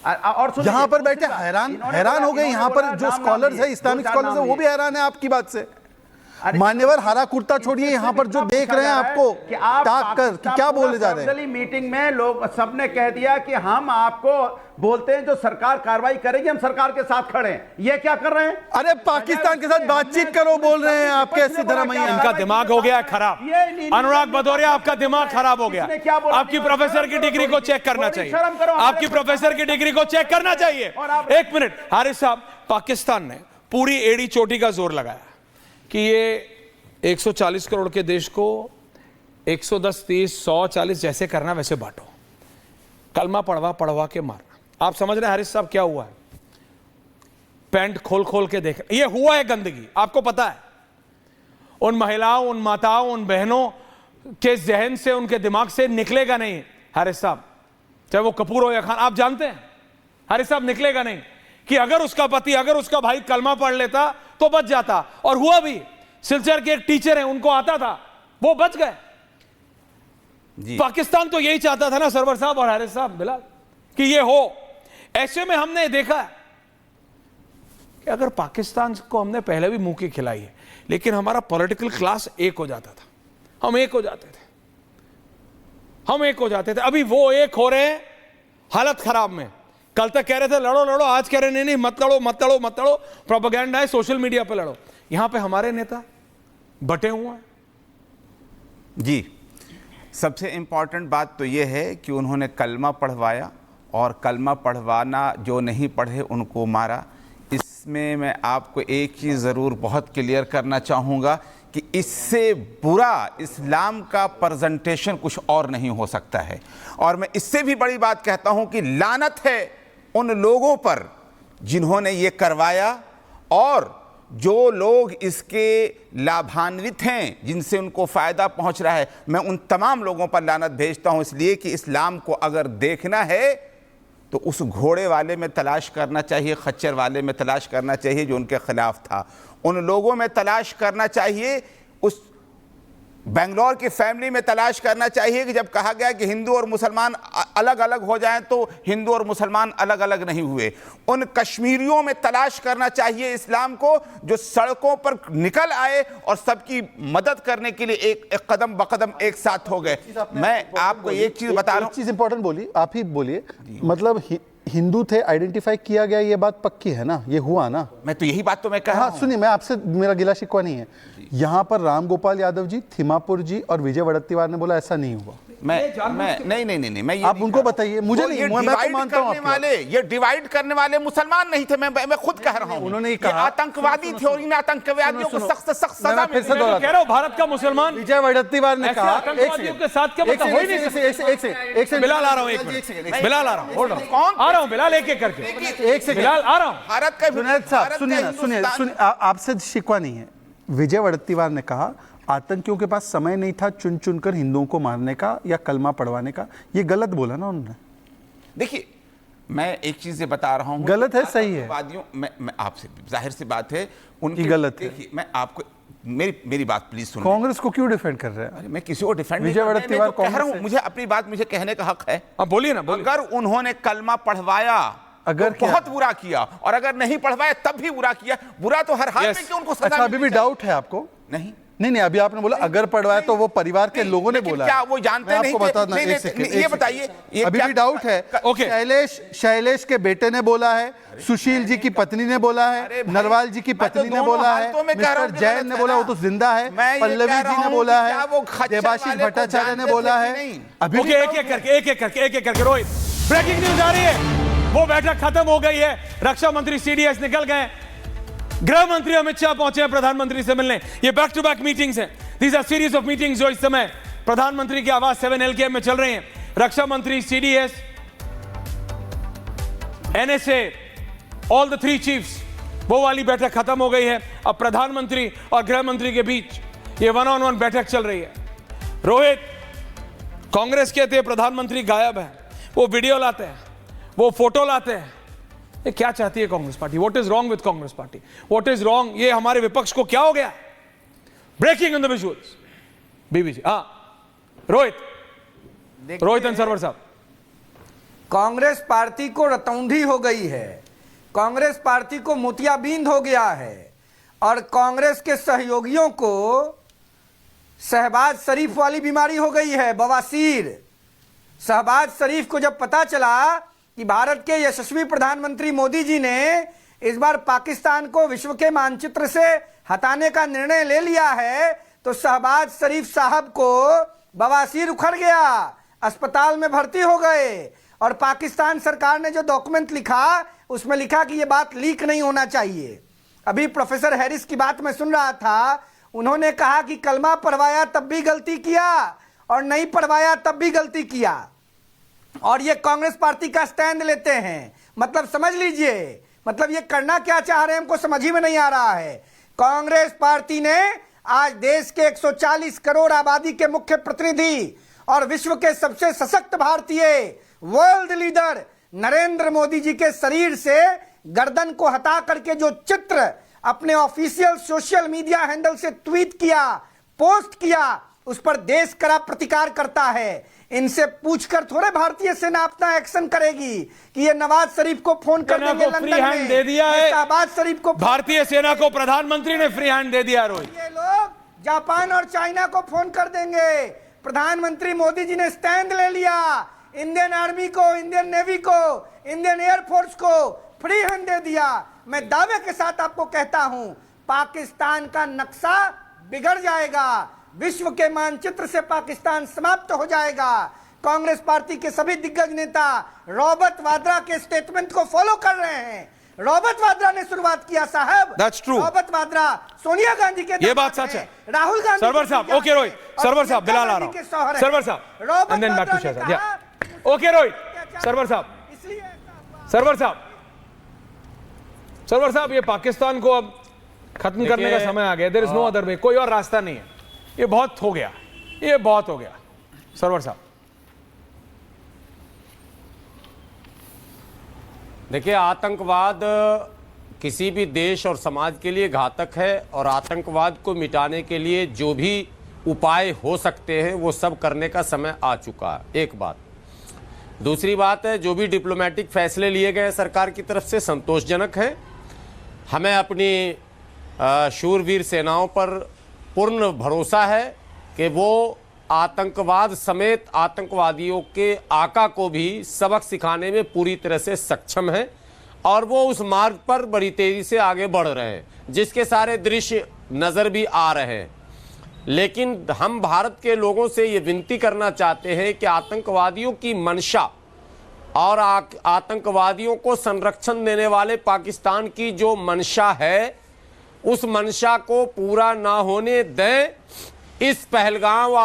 और यहाँ पर बैठे हैरान हो गए। यहाँ पर जो स्कॉलर्स है, इस्लामिक स्कॉलर्स है, वो भी हैरान है आपकी बात से। मान्यवर हरा कुर्ता छोड़िए, यहाँ पर जो देख रहे हैं आपको ताक कर कि क्या बोले जा रहे हैं। मीटिंग में लोग सबने कह दिया कि हम आपको बोलते हैं जो सरकार कार्रवाई करेगी हम सरकार के साथ खड़े हैं। ये क्या कर रहे हैं? अरे पाकिस्तान के साथ बातचीत करो बोल रहे हैं आप। कैसी धर्म है? इनका दिमाग हो गया खराब। अनुराग भदौरिया, आपका दिमाग खराब हो गया। आपकी प्रोफेसर की डिग्री को चेक करना चाहिए। आपकी प्रोफेसर की डिग्री को चेक करना चाहिए। एक मिनट हारिस साहब, पाकिस्तान ने पूरी एड़ी चोटी का जोर लगाया कि ये 140 करोड़ के देश को 110, 30, 100, 40 जैसे करना वैसे बांटो, कलमा पढ़वा के मारना। आप समझ रहे हैं हारिस साहब क्या हुआ है? पैंट खोल खोल के देख, ये हुआ है गंदगी, आपको पता है। उन महिलाओं, उन माताओं, उन बहनों के जहन से, उनके दिमाग से निकलेगा नहीं हारिस साहब, चाहे वो कपूर हो या खान। आप जानते हैं हारिस साहब, निकलेगा नहीं कि अगर उसका पति, अगर उसका भाई कलमा पढ़ लेता तो बच जाता। और हुआ भी। सिलचर के एक टीचर हैं, उनको आता था, वो बच गए। पाकिस्तान तो यही चाहता था ना सरवर साहब और हारिस साहब, बिलाल, कि ये हो। ऐसे में हमने देखा है कि अगर पाकिस्तान को हमने पहले भी मुंह की खिलाई है, लेकिन हमारा पॉलिटिकल क्लास एक हो जाता था, हम एक हो जाते थे। अभी वो एक हो रहे हैं हालत खराब में। कल तक कह रहे थे लड़ो लड़ो, आज कह रहे नहीं मत लड़ो, प्रोपेगेंडा है, सोशल मीडिया पे लड़ो। यहां पे हमारे नेता बटे हुए हैं। जी, सबसे इंपॉर्टेंट बात तो यह है कि उन्होंने कलमा पढ़वाया और कलमा पढ़वाना, जो नहीं पढ़े उनको मारा। इसमें मैं आपको एक चीज़ ज़रूर बहुत क्लियर करना चाहूँगा कि इससे बुरा इस्लाम का प्रेजेंटेशन कुछ और नहीं हो सकता है। और मैं इससे भी बड़ी बात कहता हूँ कि लानत है उन लोगों पर जिन्होंने ये करवाया, और जो लोग इसके लाभान्वित हैं, जिनसे उनको फ़ायदा पहुँच रहा है। मैं उन तमाम लोगों पर लानत भेजता हूँ, इसलिए कि इस्लाम को अगर देखना है तो उस घोड़े वाले में तलाश करना चाहिए, खच्चर वाले में तलाश करना चाहिए जो उनके खिलाफ था। उन लोगों में तलाश करना चाहिए, उस बेंगलोर की फैमिली में तलाश करना चाहिए कि जब कहा गया कि हिंदू और मुसलमान अलग अलग हो जाएं, तो हिंदू और मुसलमान अलग अलग नहीं हुए। उन कश्मीरियों में तलाश करना चाहिए इस्लाम को, जो सड़कों पर निकल आए और सबकी मदद करने के लिए एक कदम बकदम एक साथ हो गए। मैं आपको एक चीज़ बता रहा हूँ, चीज़ इंपॉर्टेंट बोली, आप ही बोलिए। मतलब हिंदू थे, आइडेंटिफाई किया गया, ये बात पक्की है ना, ये हुआ ना। मैं तो यही बात तो मैं कह रहा हूं। सुनिए, मैं आपसे, मेरा गिला शिकवा नहीं है। यहाँ पर राम गोपाल यादव जी, थिमापुर जी और विजय वड़त्तीवार ने बोला ऐसा नहीं हुआ। नहीं, मैं आप उनको बताइए, मुझे नहीं। ये डिवाइड करने वाले मुसलमान नहीं थे, मैं खुद कह रहा हूँ। उन्होंने कहा आतंकवादी थे और इन आतंकवादियों को सख्त से सख्त सजा मिले। कह रहा हूं भारत का मुसलमान विजय वड़त्तीवार ने कहा, के साथ क्या मतलब हो ही नहीं सकता। एक से बिलाल आ रहा हूं, बिलाल आ रहा हूं, होल्ड ऑन, आ रहा हूं बिलाल, एक करके, एक से बिलाल आ रहा हूं। भारत का जुनैद साहब सुनिए, आपसे शिकवा नहीं है। विजय वड़त्तीवार ने कहा आतंकियों के पास समय नहीं था चुन चुनकर हिंदुओं को मारने का या कलमा पढ़वाने का। ये गलत बोला ना उन्होंने। देखिए, मैं एक चीज़ बता रहा हूँ, गलत है, सही है। मैं आपसे, जाहिर सी बात है उनकी गलत है। देखिए, मैं आपको मेरी बात प्लीज सुनो। कांग्रेस को क्यों डिफेंड कर रहे हैं? अरे मैं किसी को डिफेंड विजय वड़त्तीवार तो कह रहा हूँ, मुझे अपनी बात मुझे कहने का हक है। अब बोलिए ना, बोलिए। अगर उन्होंने कलमा पढ़वाया अगर तो बहुत बुरा किया, और अगर नहीं पढ़वाया तब भी बुरा किया। बुरा तो हर हाल में कि उनको सजा। अच्छा, अभी भी डाउट है आपको? नहीं, अभी आपने बोला अगर पढ़वाया, तो वो परिवार के लोगों ने बोला। क्या वो जानते नहीं थे? ये बताइए, अभी भी डाउट है। शैलेश के बेटे ने बोला है, सुशील जी की पत्नी ने बोला है, नरवाल जी की पत्नी ने बोला है, मिस्टर जैन ने बोला, वो तो जिंदा है, पल्लवी जी ने बोला है, देवाशीष भट्टाचार्य ने बोला है। अभी एक करके रोहित, ब्रेकिंग न्यूज आ रही है। वो बैठक खत्म हो गई है, रक्षा मंत्री सीडीएस निकल गए, गृह मंत्री अमित शाह पहुंचे हैं प्रधानमंत्री से मिलने। ये बैक टू बैक मीटिंग्स हैं, these R series of meetings जो इस समय प्रधानमंत्री की आवाज 7LK में चल रही हैं। रक्षा मंत्री, CDS, NSA, all the 3 chiefs, वो वाली बैठक खत्म हो गई है। अब प्रधानमंत्री और गृह मंत्री के बीच ये 1-on-1 बैठक चल रही है। रोहित, कांग्रेस कहते हैं प्रधानमंत्री गायब है, वो वीडियो लाते हैं, वो फोटो लाते हैं। ये क्या चाहती है Congress party? What is wrong with Congress party? What is wrong? ये हमारे विपक्ष को क्या हो गया? Breaking in the visuals, BBC. Rohit and Sarwar साहब, कांग्रेस पार्टी को रतौंधी हो गई है, कांग्रेस पार्टी को मोतियाबिंद हो गया है और कांग्रेस के सहयोगियों को शहबाज शरीफ वाली बीमारी हो गई है, बवासीर। शहबाज शरीफ को जब पता चला कि भारत के यशस्वी प्रधानमंत्री मोदी जी ने इस बार पाकिस्तान को विश्व के मानचित्र से हटाने का निर्णय ले लिया है, तो शहबाज शरीफ साहब को बवासीर उखड़ गया, अस्पताल में भर्ती हो गए। और पाकिस्तान सरकार ने जो डॉक्यूमेंट लिखा उसमें लिखा कि यह बात लीक नहीं होना चाहिए। अभी प्रोफेसर हैरिस की बात मैं सुन रहा था, उन्होंने कहा कि कलमा पढ़वाया तब भी गलती किया और नहीं पढ़वाया तब भी गलती किया, और ये कांग्रेस पार्टी का स्टैंड लेते हैं। मतलब समझ लीजिए, मतलब ये करना क्या चाह रहे हैं हमको समझ ही में नहीं आ रहा है। कांग्रेस पार्टी ने आज देश के 140 करोड़ आबादी के मुख्य प्रतिनिधि और विश्व के सबसे सशक्त भारतीय वर्ल्ड लीडर नरेंद्र मोदी जी के शरीर से गर्दन को हटा करके जो चित्र अपने ऑफिशियल सोशल मीडिया हैंडल से ट्वीट किया, पोस्ट किया, उस पर देश कड़ा प्रतिकार करता है। इनसे पूछकर थोड़े भारतीय सेना अपना एक्शन करेगी कि ये नवाज शरीफ को फोन कर देंगे लंदन में, दे दिया है शहबाज शरीफ को, भारतीय सेना को प्रधानमंत्री ने फ्री हैंड दे दिया। रोहित, ये लोग जापान और चाइना को फोन कर देंगे। प्रधानमंत्री मोदी जी ने स्टैंड ले लिया, इंडियन आर्मी को, इंडियन नेवी को, इंडियन एयरफोर्स को फ्री हैंड दे दिया। मैं दावे के साथ आपको कहता हूं, पाकिस्तान का नक्शा बिगड़ जाएगा, विश्व के मानचित्र से पाकिस्तान समाप्त हो जाएगा। कांग्रेस पार्टी के सभी दिग्गज नेता रॉबर्ट वाड्रा के स्टेटमेंट को फॉलो कर रहे हैं। रॉबर्ट वाड्रा ने शुरुआत किया साहब, That's true. Robert Vadra Sonia Gandhi के, ये बात सच है। राहुल गांधी, सरवर साहब, ओके रोहित, सरवर साहब, बिलाल आ रहा हूं, सरवर साहब, Robert and then back to Vadra ने Shahzad, कहा, ओके रोहित, सरवर साहब, इसलिए सरवर साहब, ये पाकिस्तान को अब खत्म करने का समय आ गया। There is no other way, कोई और रास्ता नहीं है। ये बहुत हो गया, ये बहुत हो गया। सरवर साहब, देखिए, आतंकवाद किसी भी देश और समाज के लिए घातक है और आतंकवाद को मिटाने के लिए जो भी उपाय हो सकते हैं वो सब करने का समय आ चुका है, एक बात। दूसरी बात है, जो भी डिप्लोमेटिक फैसले लिए गए सरकार की तरफ से संतोषजनक है। हमें अपनी शूरवीर सेनाओं पर पूर्ण भरोसा है कि वो आतंकवाद समेत आतंकवादियों के आका को भी सबक सिखाने में पूरी तरह से सक्षम है और वो उस मार्ग पर बड़ी तेजी से आगे बढ़ रहे हैं, जिसके सारे दृश्य नज़र भी आ रहे हैं। लेकिन हम भारत के लोगों से ये विनती करना चाहते हैं कि आतंकवादियों की मंशा और आतंकवादियों को संरक्षण देने वाले पाकिस्तान की जो मंशा है, उस मंशा को पूरा ना होने दें। इस पहलगाम